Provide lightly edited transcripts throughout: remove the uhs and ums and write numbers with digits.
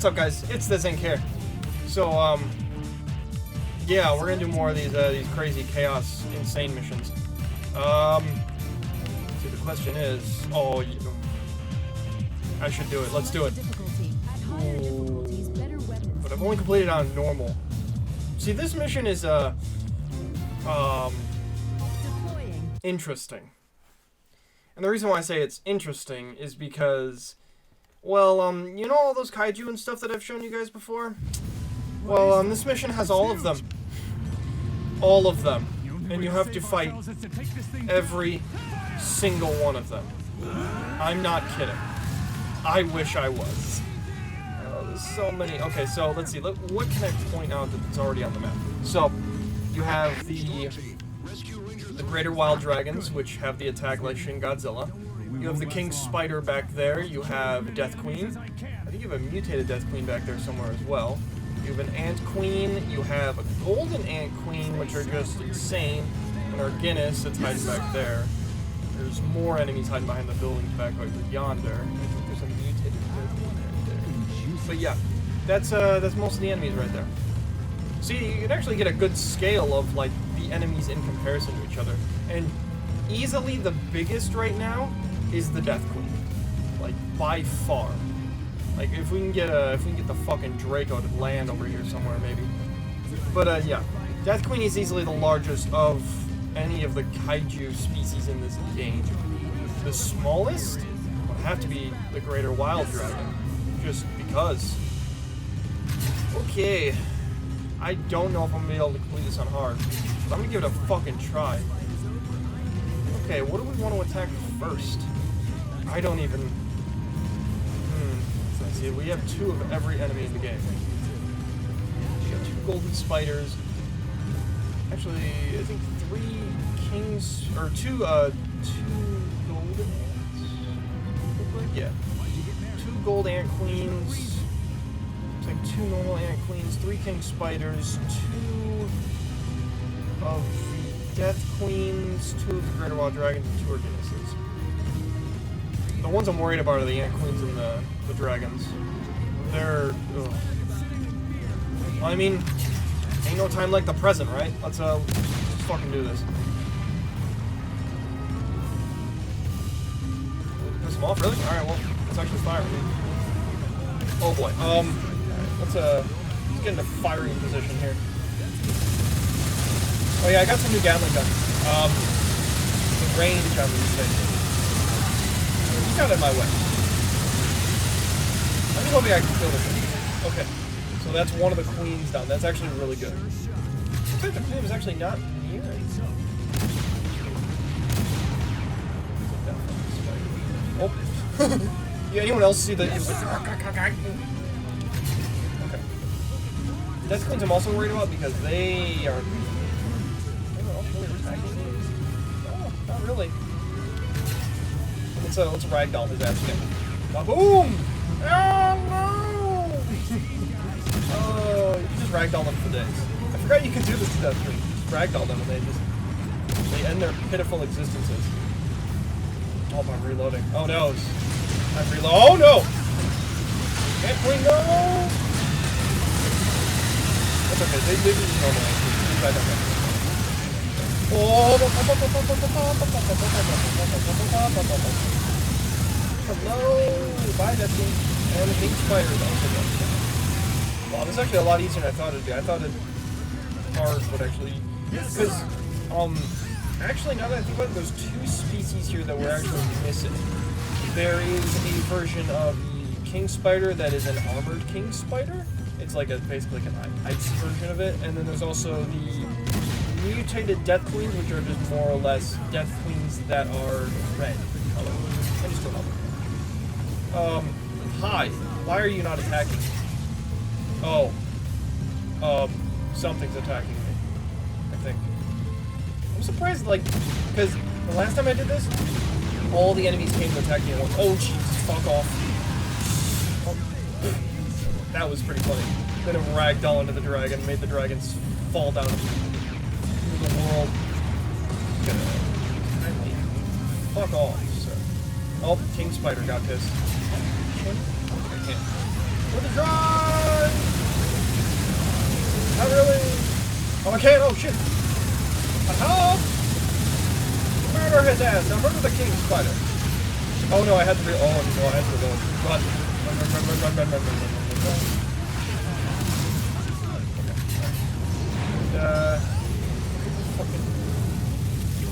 what's up, guys? It's the Zinc here. So, yeah, we're gonna do more of these crazy chaos, insane missions. See, the question is, I should do it. Let's do it. Ooh. But I've only completed on normal. See, this mission is interesting. And the reason why I say it's interesting is because, well, you know all those kaiju and stuff that I've shown you guys before? Well, this mission has all of them. All of them. And you have to fight every single one of them. I'm not kidding. I wish I was. Oh, there's so many. Okay, so let's see. What can I point out that's already on the map? So, you have the greater wild dragons, which have the attack like Shin Godzilla. You have the king spider back there. You have Death Queen. I think you have a mutated Death Queen back there somewhere as well. You have an ant queen. You have a golden ant queen, which are just insane. An Erginus that's hiding back there. There's more enemies hiding behind the buildings back over yonder. I think there's a mutated Death Queen there. But yeah, that's most of the enemies right there. See, you can actually get a good scale of like the enemies in comparison to each other, and easily the biggest right now is the Death Queen, like by far. Like if we can get the fucking Draco to land over here somewhere maybe. But yeah, Death Queen is easily the largest of any of the kaiju species in this game. The smallest would have to be the greater wild dragon, just because. Okay. I don't know if I'm gonna be able to complete this on hard, but I'm gonna give it a fucking try. Okay, what do we want to attack first? I don't even... Let's see, we have 2 of every enemy in the game. We got 2 golden spiders. Actually, I think 3 kings... or 2 golden ants? Yeah. 2 gold ant queens. It's like 2 normal ant queens, 3 king spiders, 2 of the death queens, 2 of the greater wild dragons, and 2 Erginuses. The ones I'm worried about are the ant queens and the dragons. They're... ugh. I mean, ain't no time like the present, right? Let's fucking do this. Piss them off, really? Alright, well, it's actually fire. Oh boy, let's get into firing position here. Oh yeah, I got some new Gatling guns. The range on these things. He's not in my way. I'm just hoping I can kill this thing. Okay, so that's one of the queens down. That's actually really good. Looks like the queen was actually not near it. Oh. Yeah, anyone else see the... Death Queens I'm also worried about because they are... I don't know, really attacking me? No, not really. Let's ragdoll his ass again. Boom! Oh no! Oh, you just ragdoll them for days. I forgot you could do this to Death Queens. Just ragdoll them and they end their pitiful existences. Oh, I'm reloading. Oh no! I'm reloading. Oh no! Can't Queen, no! That's okay, they just normal. Oh! Hello! Bye, Deathqueen. And the pink spider is also done. Wow, this is actually a lot easier than I thought it'd be. I thought hard would actually... Because, actually, now that I think about it, there's 2 species here that we're actually missing. There is a version of the king spider that is an armored king spider. It's like basically like an ice version of it, and then there's also the mutated death queens, which are just more or less death queens that are red in color. I just don't know. Hi. Why are you not attacking me? Oh. Something's attacking me. I think. I'm surprised, like, because the last time I did this, all the enemies came to attack me at once. Oh, Jesus, fuck off. Oh. That was pretty funny. Then it ragdoll into the dragon, made the dragons fall down into the world. Kindly. Fuck off, sir. Oh, King Spider got pissed. I can't. With the drive! Not really. Oh, I can't. Oh, shit. Aha! Murder his ass. Now murder the king spider. Oh, no, I had to be. Oh, no, I had to go. Run. Run.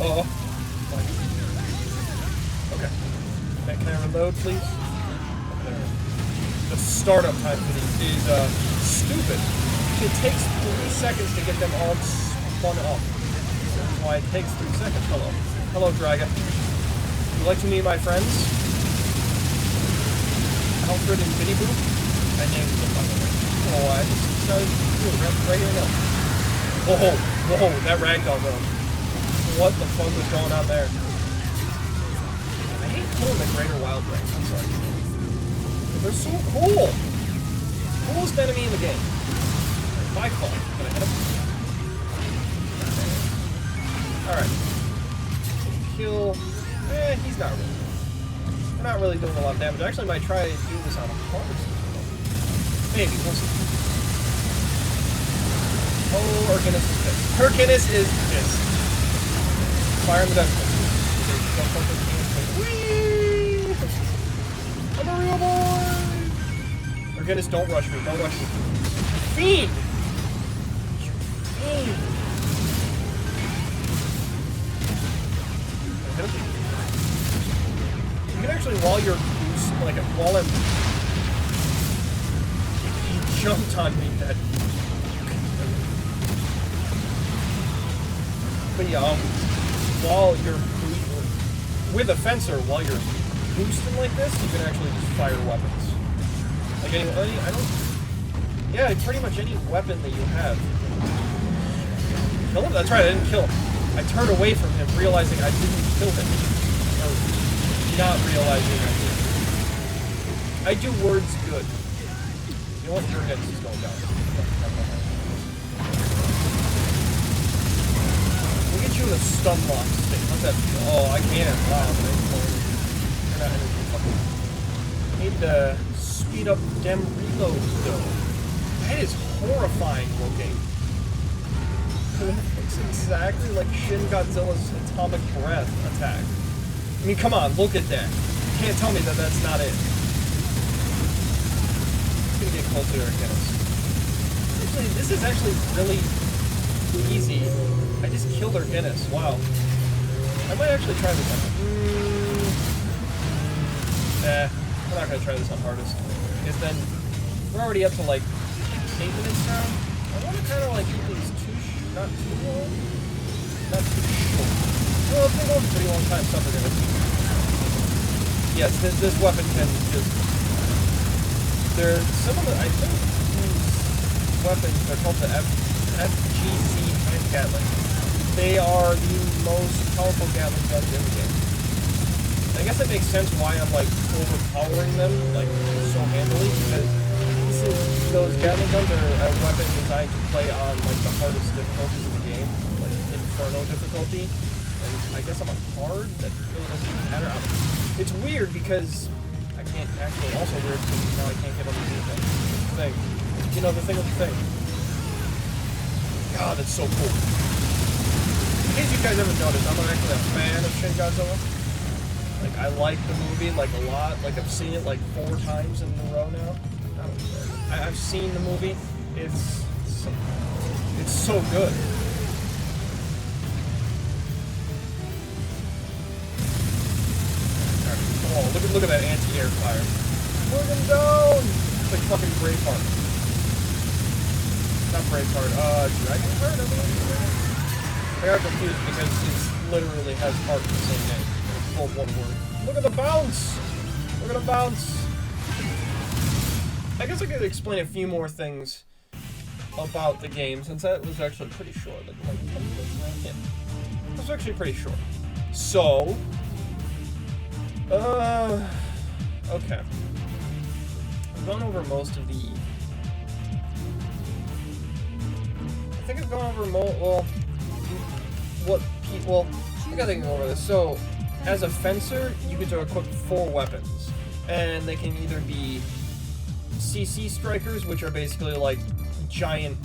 Oh. Okay. Can I reload, please? The startup time for these is stupid. It takes 3 seconds to get them all spun up. That's why it takes 3 seconds. Hello. Hello, Dragon. Would you like to meet my friends? Alfred and Bitty Boop? I named them, by the way. I don't know why. I just decided to do it right here now. Whoa, that ragdoll though. What the fuck was going on there? I hate killing the greater wild ranks, I'm sorry. They're so cool! Coolest enemy in the game. By far. Can I hit him? Alright. Kill. He's not really. We're not really doing a lot of damage. I actually might try to do this on a harvest. Maybe, we'll see. Oh, Erginus is pissed. Erginus is pissed. Fire in the dungeon. Whee! I'm a real boy! Erginus, don't rush me. Don't rush me. Fiend! You fiend! You can actually, while you're like while I'm, he jumped on me dead. But yeah, while you're with a fencer, while you're boosting like this, you can actually just fire weapons. Like I don't. Yeah, pretty much any weapon that you have. Kill him? That's right, I didn't kill him. I turned away from him, realizing I didn't kill him. Or not realizing I did. I do words good. You know what? Your head is going down. We'll get you in a stun lock state. How's that feel? Oh, I can't. Wow, you're not energy. Fucking. Need to speed up dem reloads, though. That is horrifying looking. It's exactly like Shin Godzilla's atomic breath attack. I mean, come on, look at that. You can't tell me that that's not it. It's gonna get closer again. Actually, this is actually really easy. I just killed Erginus. Wow. I might actually try this on. I'm not gonna try this on hardest. Because then we're already up to like 8 minutes now. I want to kind of like keep these not too long, not too short. Well, it's been going a pretty long time. Stuff are gonna. Yes, this weapon can just. There's some of the. I think these weapons are called the FGC hand Gatling. They are the most powerful Gatling guns in the game. I guess it makes sense why I'm like overpowering them like so handily, because those Gatling guns are a weapon designed to play on like the hardest difficulties of the game, like Inferno difficulty. And I guess I'm on hard. That really doesn't matter. It's weird because I can't actually. Also weird because now I can't get underneath that thing. You know the thing with the thing. God, it's so cool. In case you guys ever noticed, I'm actually a fan of Shin Godzilla. Like I like the movie like a lot. Like I've seen it like 4 times in a row now. I've seen the movie. It's so good. Oh, look at that anti-air fire. Look him down! It's like fucking Braveheart. Not Braveheart, Dragonheart, I believe. I got confused because it literally has heart in the same name. It's both one word. Look at the bounce! Look at the bounce! I guess I could explain a few more things about the game, since that was actually pretty short. Like, yeah. It was actually pretty short. So, okay. I've gone over most of the... I think I've gone over I gotta think over this. So, as a fencer, you can equip 4 weapons. And they can either be CC strikers, which are basically like giant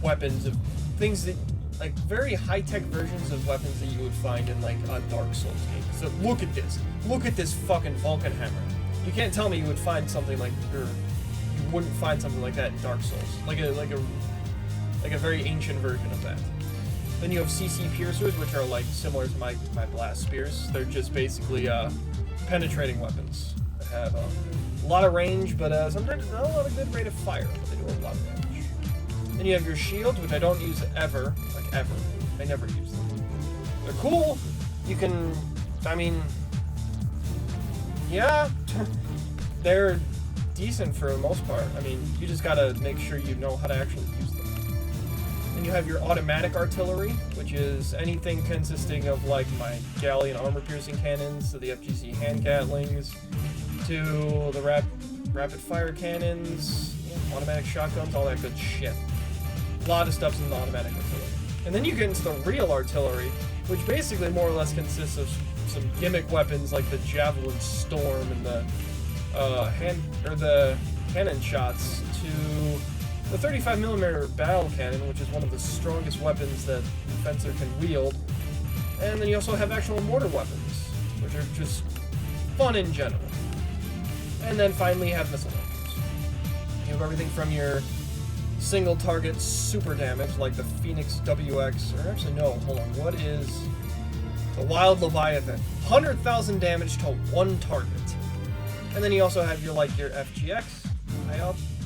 weapons of things that, like, very high-tech versions of weapons that you would find in like a Dark Souls game. So look at this fucking Vulcan hammer. You can't tell me you would find something like, or you wouldn't find something like that in Dark Souls, like a very ancient version of that. Then you have CC piercers, which are like similar to my blast spears. They're just basically penetrating weapons that have a lot of range, but sometimes not a lot of good rate of fire. But they do a lot of damage. Then you have your shields, which I don't use ever, like ever. I never use them. They're cool. You can, I mean, yeah, they're decent for the most part. I mean, you just gotta make sure you know how to actually use them. Then you have your automatic artillery, which is anything consisting of like my galleon armor-piercing cannons, to the FGC hand catlings, to the rapid-fire cannons, automatic shotguns, all that good shit. A lot of stuff's in the automatic artillery. And then you get into the real artillery, which basically more or less consists of some gimmick weapons like the javelin storm and the cannon shots, to the 35mm battle cannon, which is one of the strongest weapons that the fencer can wield. And then you also have actual mortar weapons, which are just fun in general. And then finally you have missile launchers. You have everything from your single target super damage, like the Phoenix WX, or actually no, hold on, what is the Wild Leviathan? 100,000 damage to one target. And then you also have your FGX,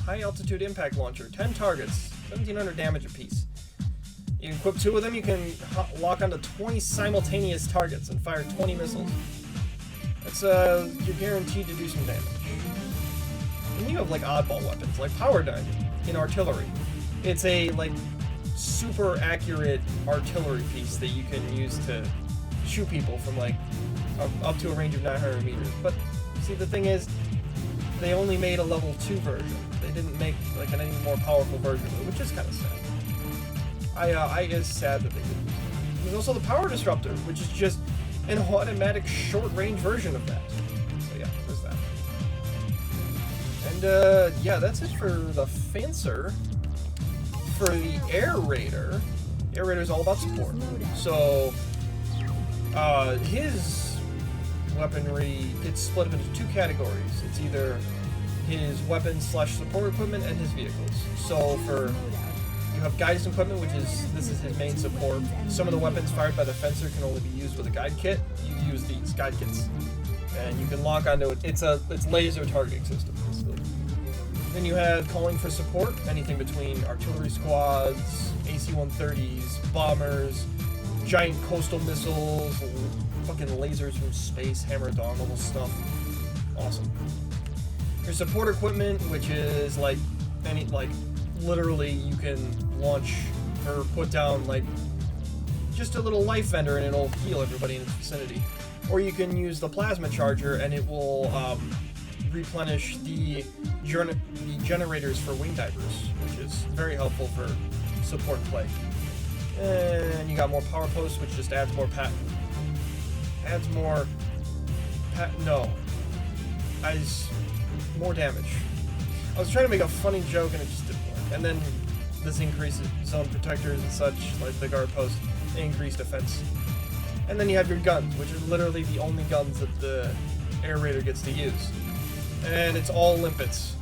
high altitude impact launcher, 10 targets, 1,700 damage apiece. You equip 2 of them, you can lock onto 20 simultaneous targets and fire 20 missiles. That's you're guaranteed to do some damage. And you have like oddball weapons, like Power Diamond in artillery. It's a like super accurate artillery piece that you can use to shoot people from like up to a range of 900 meters. But see, the thing is, they only made a level 2 version. They didn't make like an any more powerful version of it, which is kind of sad. It is sad that they didn't. There's also the Power Disruptor, which is just an automatic short-range version of that. So yeah, there's that. And yeah, that's it for the Fencer. For the Air Raider is all about support. So his weaponry gets split up into 2 categories. It's either his weapons/support equipment and his vehicles. So you have guidance equipment, this is his main support. Some of the weapons fired by the Fencer can only be used with a guide kit. You use these guide kits, and you can lock onto it. It's laser targeting system, basically. Then you have calling for support, anything between artillery squads, AC-130s, bombers, giant coastal missiles, fucking lasers from space, hammer dawn level stuff. Awesome. Your support equipment, which is literally you can launch or put down like just a little life vendor and it'll heal everybody in its vicinity. Or you can use the plasma charger and it will replenish the generators for wing divers, which is very helpful for support play. And you got more power posts, which just adds more more damage. I was trying to make a funny joke and it just didn't work. And then this increases zone protectors and such, like the guard post, they increase defense. And then you have your guns, which are literally the only guns that the Air Raider gets to use. And it's all limpets.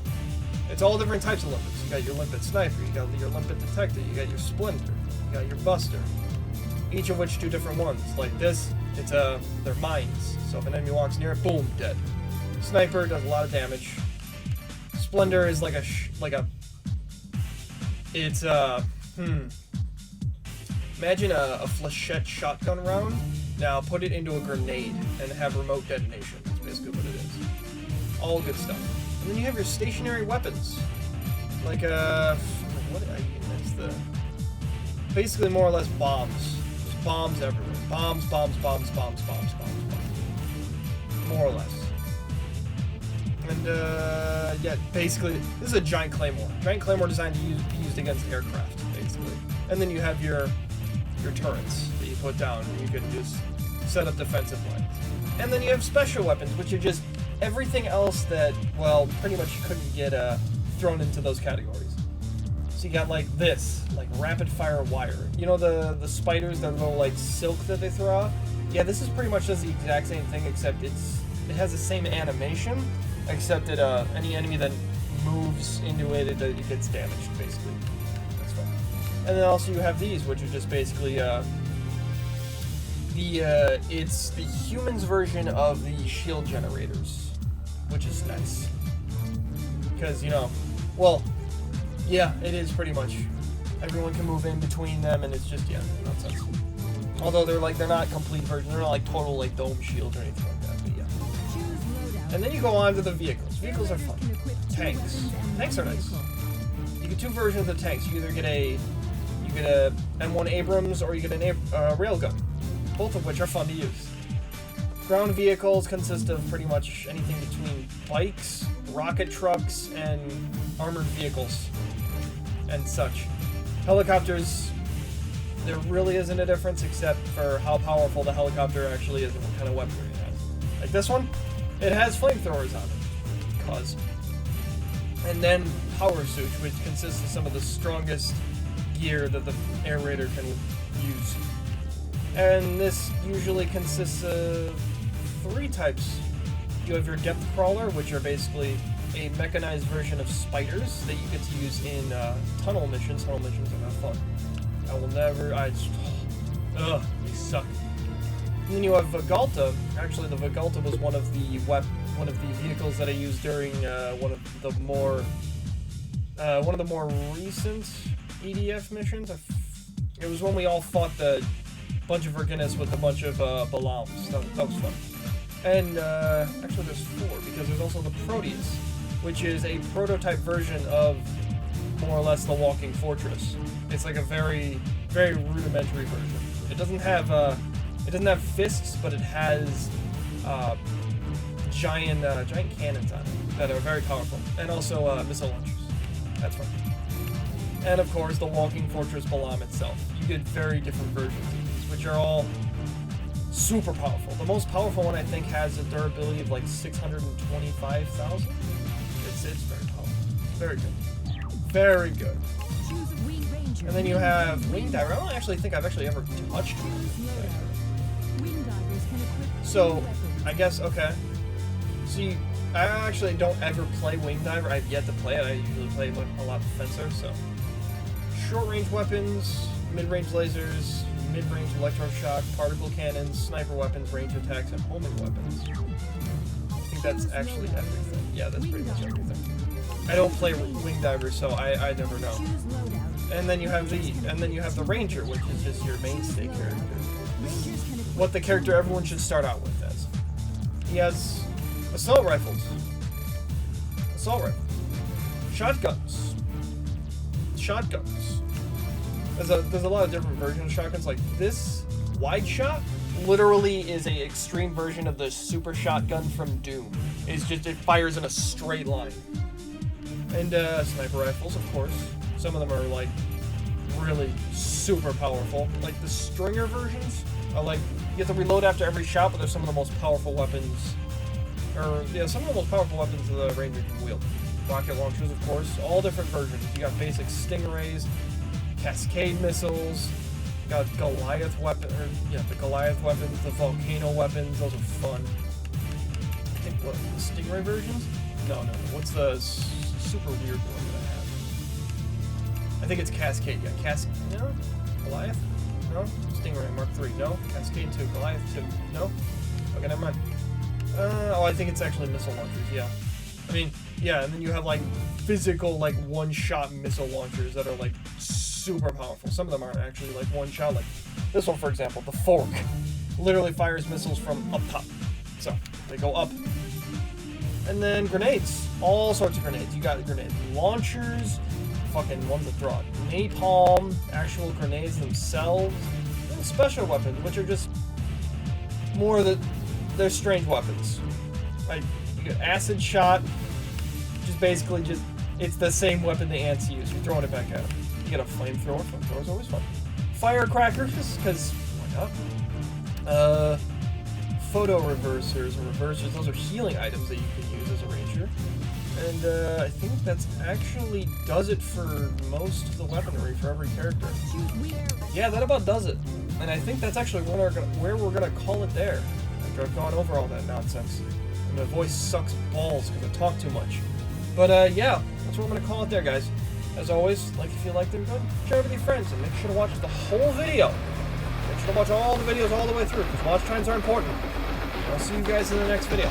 It's all different types of limpets. You got your limpet sniper, you got your limpet detector, you got your splinter, you got your buster. Each of which do different ones. Like this, they're mines. So if an enemy walks near it, boom, dead. Sniper does a lot of damage. Splendor is imagine a flechette shotgun round. Now put it into a grenade and have remote detonation. That's basically what it is. All good stuff. And then you have your stationary weapons. Like basically more or less bombs. Just bombs everywhere. Bombs. More or less. And yeah, basically, this is a giant claymore. Giant claymore designed to be used against aircraft, basically. And then you have your turrets that you put down, and you can just set up defensive lines. And then you have special weapons, which are just everything else that, well, pretty much you couldn't get thrown into those categories. So you got like this, like rapid fire wire. You know the spiders, that little like silk that they throw out? Yeah, this is pretty much does the exact same thing, except it has the same animation, except that any enemy that moves into it, it gets damaged, basically. That's fun. And then also you have these, which are just basically it's the humans version of the shield generators, which is nice. Because, you know, well, yeah, it is pretty much. Everyone can move in between them, and it's just, yeah, nonsense. Although they're not complete versions, they're not like total like dome shields or anything like that, but yeah. And then you go on to the vehicles. Vehicles are fun. Tanks. Tanks are nice. You get two versions of the tanks. You either get a M1 Abrams or you get a railgun, both of which are fun to use. Ground vehicles consist of pretty much anything between bikes, rocket trucks, and armored vehicles, and such. Helicopters, there really isn't a difference except for how powerful the helicopter actually is and what kind of weaponry it has. Like this one, it has flamethrowers on it. Cause. And then power suit, which consists of some of the strongest gear that the air raider can use. And this usually consists of 3 types. You have your depth crawler, which are basically a mechanized version of spiders that you get to use in tunnel missions. Tunnel missions are not fun. They suck. And then you have Vagalta. Actually, the Vagalta was one of the vehicles that I used during one of the more recent EDF missions. It was when we all fought the bunch of Erginus with a bunch of Balams. That was fun. And actually, there's 4 because there's also the Proteus, which is a prototype version of more or less the Walking Fortress. It's like a very, very rudimentary version. It doesn't have fists, but it has giant cannons on it that are very powerful, and also missile launchers. That's fun. And of course, the Walking Fortress Balam itself. You get very different versions of these, which are all super powerful. The most powerful one I think has a durability of like 625,000. It's very powerful. Very good. Very good. And then you have Wing Diver. I don't actually think I've actually ever touched one. So, I guess, okay. See, I actually don't ever play Wing Diver. I've yet to play it. I usually play a lot of Fencer, so. Short-range weapons, mid-range lasers, mid-range electroshock, particle cannons, sniper weapons, range attacks, and homing weapons. I think that's actually everything. Yeah, that's pretty much everything. I don't play Wing Diver, so I never know. And then you have the Ranger, which is just your mainstay character. What the character everyone should start out with as. He has assault rifles, shotguns. There's a lot of different versions of shotguns. Like this wide shot, literally is a extreme version of the super shotgun from Doom. It's just it fires in a straight line. And sniper rifles, of course. Some of them are like really super powerful. Like the Stringer versions are like you have to reload after every shot, but they're some of the most powerful weapons. Some of the most powerful weapons the Ranger can wield. Rocket launchers, of course, all different versions. You got basic Stingrays, Cascade missiles, you got Goliath the Goliath weapons, the volcano weapons. Those are fun. I think what the Stingray versions? No. What's the super weird one that I have? I think it's Cascade. Yeah, no? Goliath? No? Stingray Mark 3. No? Cascade 2. Goliath 2. No? Okay, never mind. I think it's actually missile launchers, yeah. I mean, yeah, and then you have, like, physical, like, one-shot missile launchers that are, like, super powerful. Some of them aren't actually, like, one-shot. Like, this one, for example, the Fork, literally fires missiles from up top. So, they go up. And then grenades. All sorts of grenades. You got grenade launchers, fucking ones that throw out napalm, actual grenades themselves, and special weapons, which are just more that they're strange weapons. Like, you get acid shot, just basically it's the same weapon the ants use. You're throwing it back at them. You get a flamethrower. Flamethrower's always fun. Firecrackers, because why not? photo reversers, those are healing items that you can use as a ranger. And I think that's actually does it for most of the weaponry for every character. Yeah, that about does it. And I think that's actually where we're gonna call it there. After I've gone over all that nonsense. And my voice sucks balls because I talk too much. But yeah, that's what I'm gonna call it there, guys. As always, if you liked the video, share it with your friends, and make sure to watch the whole video. Make sure to watch all the videos all the way through, because watch times are important. I'll see you guys in the next video.